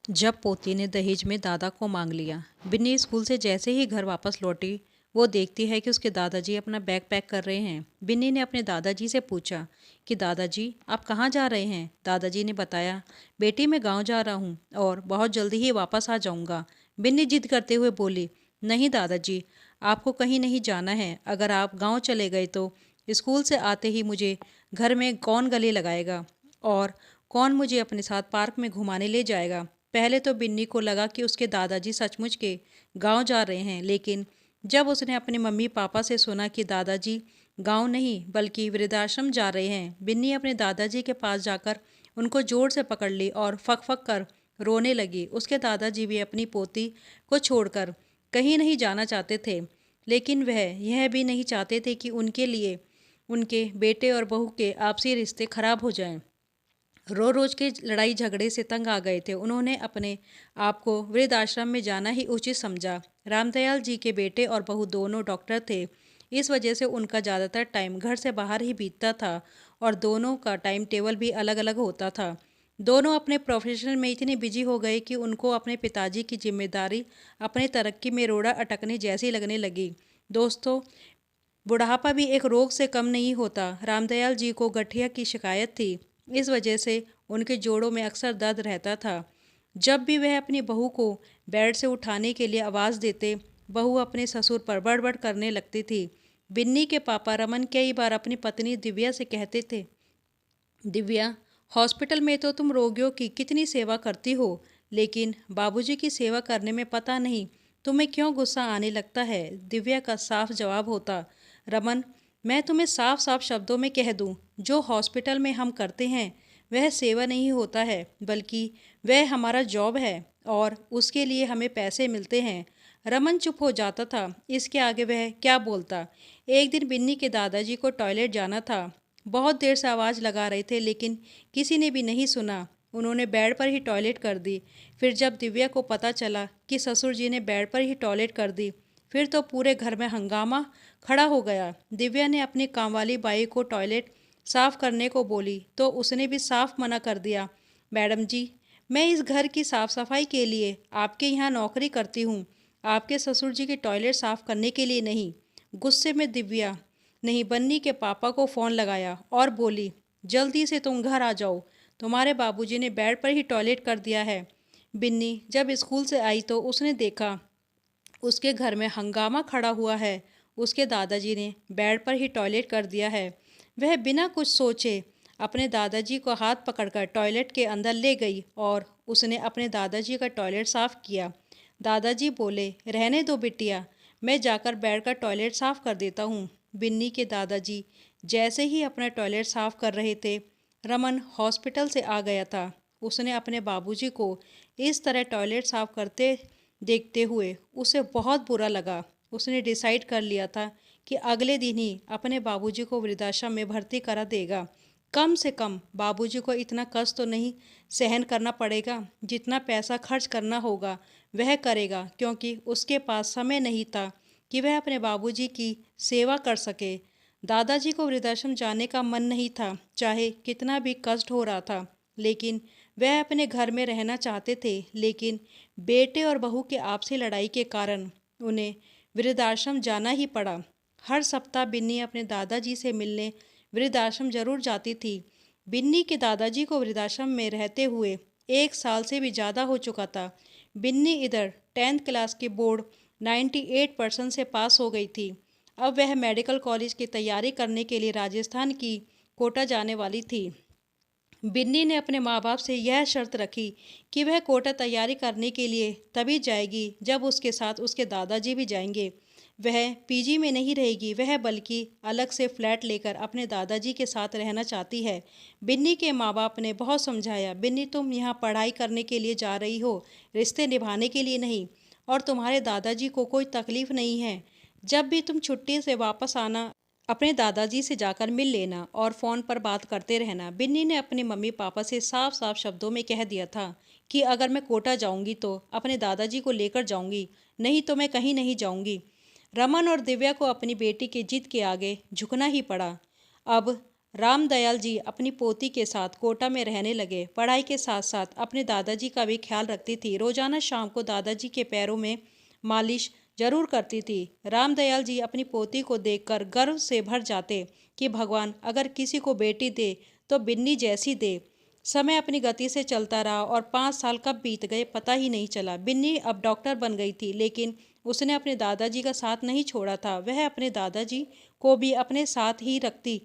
जब पोती ने दहेज में दादा को मांग लिया। बिन्नी स्कूल से जैसे ही घर वापस लौटी, वो देखती है कि उसके दादाजी अपना बैग पैक कर रहे हैं। बिन्नी ने अपने दादाजी से पूछा कि दादाजी आप कहाँ जा रहे हैं। दादाजी ने बताया, बेटी मैं गांव जा रहा हूँ और बहुत जल्दी ही वापस आ जाऊँगा। बिन्नी जिद करते हुए बोली, नहीं दादाजी, आपको कहीं नहीं जाना है। अगर आप गाँव चले गए तो स्कूल से आते ही मुझे घर में कौन गले लगाएगा और कौन मुझे अपने साथ पार्क में घुमाने ले जाएगा। पहले तो बिन्नी को लगा कि उसके दादाजी सचमुच के गांव जा रहे हैं, लेकिन जब उसने अपने मम्मी पापा से सुना कि दादाजी गांव नहीं बल्कि वृद्धाश्रम जा रहे हैं, बिन्नी अपने दादाजी के पास जाकर उनको जोर से पकड़ ली और फक फक कर रोने लगी। उसके दादाजी भी अपनी पोती को छोड़कर कहीं नहीं जाना चाहते थे, लेकिन वह यह भी नहीं चाहते थे कि उनके लिए उनके बेटे और बहू के आपसी रिश्ते खराब हो जाएं। रोज के लड़ाई झगड़े से तंग आ गए थे। उन्होंने अपने आप को वृद्ध आश्रम में जाना ही उचित समझा। रामदयाल जी के बेटे और बहू दोनों डॉक्टर थे। इस वजह से उनका ज़्यादातर टाइम घर से बाहर ही बीतता था और दोनों का टाइम टेबल भी अलग अलग होता था। दोनों अपने प्रोफेशन में इतने बिजी हो गए कि उनको अपने पिताजी की जिम्मेदारी अपने तरक्की में रोड़ा अटकने जैसी लगने लगी। दोस्तों, बुढ़ापा भी एक रोग से कम नहीं होता। रामदयाल जी को गठिया की शिकायत थी। इस वजह से उनके जोड़ों में अक्सर दर्द रहता था। जब भी वह अपनी बहू को बेड से उठाने के लिए आवाज़ देते, बहू अपने ससुर पर बड़बड़ करने लगती थी। बिन्नी के पापा रमन कई बार अपनी पत्नी दिव्या से कहते थे, दिव्या, हॉस्पिटल में तो तुम रोगियों की कितनी सेवा करती हो, लेकिन बाबूजी की सेवा करने में पता नहीं तुम्हें क्यों गुस्सा आने लगता है। दिव्या का साफ जवाब होता, रमन, मैं तुम्हें साफ साफ शब्दों में कह दूं, जो हॉस्पिटल में हम करते हैं वह सेवा नहीं होता है, बल्कि वह हमारा जॉब है और उसके लिए हमें पैसे मिलते हैं। रमन चुप हो जाता था। इसके आगे वह क्या बोलता। एक दिन बिन्नी के दादाजी को टॉयलेट जाना था। बहुत देर से आवाज़ लगा रहे थे, लेकिन किसी ने भी नहीं सुना। उन्होंने बेड पर ही टॉयलेट कर दी। फिर जब दिव्या को पता चला कि ससुर जी ने बेड पर ही टॉयलेट कर दी, फिर तो पूरे घर में हंगामा खड़ा हो गया। दिव्या ने अपनी कामवाली बाई को टॉयलेट साफ करने को बोली तो उसने भी साफ मना कर दिया। मैडम जी, मैं इस घर की साफ सफाई के लिए आपके यहाँ नौकरी करती हूँ, आपके ससुर जी की टॉयलेट साफ करने के लिए नहीं। गुस्से में दिव्या नहीं बन्नी के पापा को फ़ोन लगाया और बोली, जल्दी से तुम घर आ जाओ, तुम्हारे बाबूजी ने बेड पर ही टॉयलेट कर दिया है। बिन्नी जब स्कूल से आई तो उसने देखा उसके घर में हंगामा खड़ा हुआ है। उसके दादाजी ने बेड पर ही टॉयलेट कर दिया है। वह बिना कुछ सोचे अपने दादाजी को हाथ पकड़कर टॉयलेट के अंदर ले गई और उसने अपने दादाजी का टॉयलेट साफ किया। दादाजी बोले, रहने दो बिटिया, मैं जाकर बेड का टॉयलेट साफ कर देता हूँ। बिन्नी के दादाजी जैसे ही अपना टॉयलेट साफ कर रहे थे, रमन हॉस्पिटल से आ गया था। उसने अपने बाबूजी को इस तरह टॉयलेट साफ करते देखते हुए उसे बहुत बुरा लगा। उसने डिसाइड कर लिया था कि अगले दिन ही अपने बाबूजी को वृद्धाश्रम में भर्ती करा देगा। कम से कम बाबूजी को इतना कष्ट तो नहीं सहन करना पड़ेगा। जितना पैसा खर्च करना होगा वह करेगा, क्योंकि उसके पास समय नहीं था कि वह अपने बाबूजी की सेवा कर सके। दादाजी को वृद्धाश्रम जाने का मन नहीं था, चाहे कितना भी कष्ट हो रहा था, लेकिन वह अपने घर में रहना चाहते थे। लेकिन बेटे और बहू के आपसी लड़ाई के कारण उन्हें वृद्धाश्रम जाना ही पड़ा। हर सप्ताह बिन्नी अपने दादाजी से मिलने वृद्धाश्रम जरूर जाती थी। बिन्नी के दादाजी को वृद्धाश्रम में रहते हुए 1 साल से भी ज़्यादा हो चुका था। बिन्नी इधर 10th क्लास की बोर्ड 98% से पास हो गई थी। अब वह मेडिकल कॉलेज की तैयारी करने के लिए राजस्थान की कोटा जाने वाली थी। बिन्नी ने अपने माँ बाप से यह शर्त रखी कि वह कोटा तैयारी करने के लिए तभी जाएगी जब उसके साथ उसके दादाजी भी जाएंगे। वह पीजी में नहीं रहेगी, वह बल्कि अलग से फ्लैट लेकर अपने दादाजी के साथ रहना चाहती है। बिन्नी के माँ बाप ने बहुत समझाया, बिन्नी तुम यहाँ पढ़ाई करने के लिए जा रही हो, रिश्ते निभाने के लिए नहीं, और तुम्हारे दादाजी को कोई तकलीफ नहीं है। जब भी तुम छुट्टी से वापस आना, अपने दादाजी से जाकर मिल लेना और फ़ोन पर बात करते रहना। बिन्नी ने अपने मम्मी पापा से साफ साफ शब्दों में कह दिया था कि अगर मैं कोटा जाऊंगी तो अपने दादाजी को लेकर जाऊंगी, नहीं तो मैं कहीं नहीं जाऊंगी। रमन और दिव्या को अपनी बेटी की जिद के आगे झुकना ही पड़ा। अब रामदयाल जी अपनी पोती के साथ कोटा में रहने लगे। पढ़ाई के साथ साथ अपने दादाजी का भी ख्याल रखती थी। रोजाना शाम को दादाजी के पैरों में मालिश जरूर करती थी। रामदयाल जी अपनी पोती को देखकर गर्व से भर जाते कि भगवान अगर किसी को बेटी दे तो बिन्नी जैसी दे। समय अपनी गति से चलता रहा और 5 साल कब बीत गए पता ही नहीं चला। बिन्नी अब डॉक्टर बन गई थी, लेकिन उसने अपने दादाजी का साथ नहीं छोड़ा था। वह अपने दादाजी को भी अपने साथ ही रखती।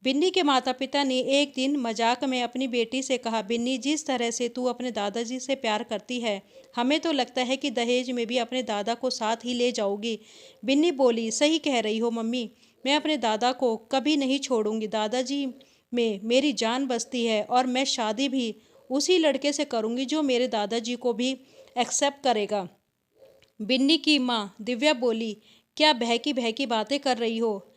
बिन्नी के माता पिता ने एक दिन मजाक में अपनी बेटी से कहा, बिन्नी जिस तरह से तू अपने दादाजी से प्यार करती है, हमें तो लगता है कि दहेज में भी अपने दादा को साथ ही ले जाओगी। बिन्नी बोली, सही कह रही हो मम्मी, मैं अपने दादा को कभी नहीं छोड़ूंगी। दादाजी में मेरी जान बसती है और मैं शादी भी उसी लड़के से करूंगी जो मेरे दादाजी को भी एक्सेप्ट करेगा। बिन्नी की माँ दिव्या बोली, क्या बहकी बहकी बातें कर रही हो?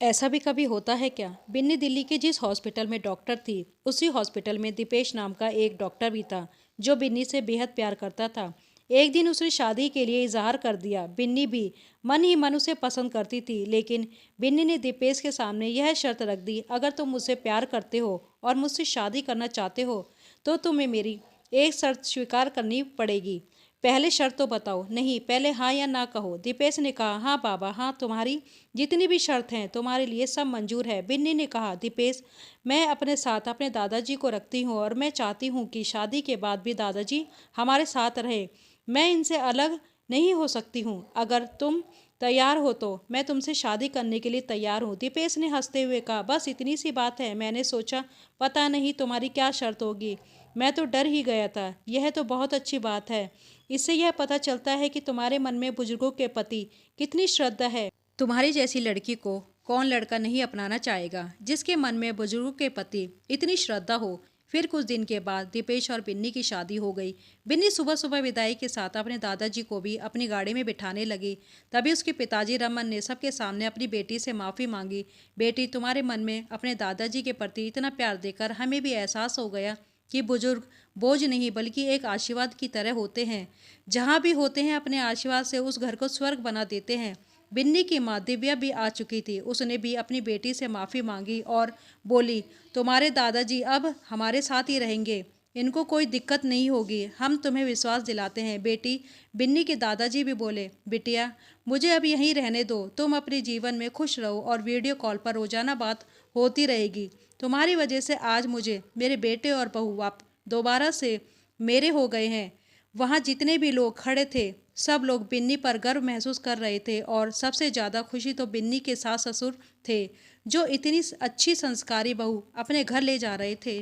ऐसा भी कभी होता है क्या? बिन्नी दिल्ली के जिस हॉस्पिटल में डॉक्टर थी, उसी हॉस्पिटल में दीपेश नाम का एक डॉक्टर भी था जो बिन्नी से बेहद प्यार करता था। एक दिन उसने शादी के लिए इजहार कर दिया। बिन्नी भी मन ही मन उसे पसंद करती थी, लेकिन बिन्नी ने दीपेश के सामने यह शर्त रख दी, अगर तुम मुझसे प्यार करते हो और मुझसे शादी करना चाहते हो तो तुम्हें मेरी एक शर्त स्वीकार करनी पड़ेगी। पहले शर्त तो बताओ। नहीं, पहले हाँ या ना कहो। दीपेश ने कहा, हाँ बाबा, हाँ, तुम्हारी जितनी भी शर्त हैं तुम्हारे लिए सब मंजूर है। बिन्नी ने कहा, दीपेश, मैं अपने साथ अपने दादाजी को रखती हूँ और मैं चाहती हूँ कि शादी के बाद भी दादाजी हमारे साथ रहे। मैं इनसे अलग नहीं हो सकती हूँ। अगर तुम तैयार हो तो मैं तुमसे शादी करने के लिए तैयार हूँ। दीपेश ने हंसते हुए कहा, बस इतनी सी बात है। मैंने सोचा पता नहीं तुम्हारी क्या शर्त होगी। मैं तो डर ही गया था। यह तो बहुत अच्छी बात है। इससे यह पता चलता है कि तुम्हारे मन में बुजुर्गों के प्रति कितनी श्रद्धा है। तुम्हारी जैसी लड़की को कौन लड़का नहीं अपनाना चाहेगा जिसके मन में बुजुर्गों के प्रति इतनी श्रद्धा हो। फिर कुछ दिन के बाद दीपेश और बिन्नी की शादी हो गई। बिन्नी सुबह सुबह विदाई के साथ अपने दादाजी को भी अपनी गाड़ी में बिठाने लगी। तभी उसके पिताजी रमन ने सबके सामने अपनी बेटी से माफ़ी मांगी। बेटी, तुम्हारे मन में अपने दादाजी के प्रति इतना प्यार देकर हमें भी एहसास हो गया कि बुजुर्ग बोझ नहीं बल्कि एक आशीर्वाद की तरह होते हैं। जहाँ भी होते हैं अपने आशीर्वाद से उस घर को स्वर्ग बना देते हैं। बिन्नी की माँ दिव्या भी आ चुकी थी। उसने भी अपनी बेटी से माफ़ी मांगी और बोली, तुम्हारे दादाजी अब हमारे साथ ही रहेंगे, इनको कोई दिक्कत नहीं होगी, हम तुम्हें विश्वास दिलाते हैं। बेटी, बिन्नी के दादाजी भी बोले, बिटिया, मुझे अब यहीं रहने दो, तुम अपने जीवन में खुश रहो और वीडियो कॉल पर रोजाना बात होती रहेगी। तुम्हारी वजह से आज मुझे मेरे बेटे और बहू आप दोबारा से मेरे हो गए हैं। वहाँ जितने भी लोग खड़े थे सब लोग बिन्नी पर गर्व महसूस कर रहे थे और सबसे ज़्यादा खुशी तो बिन्नी के सास ससुर थे जो इतनी अच्छी संस्कारी बहू अपने घर ले जा रहे थे।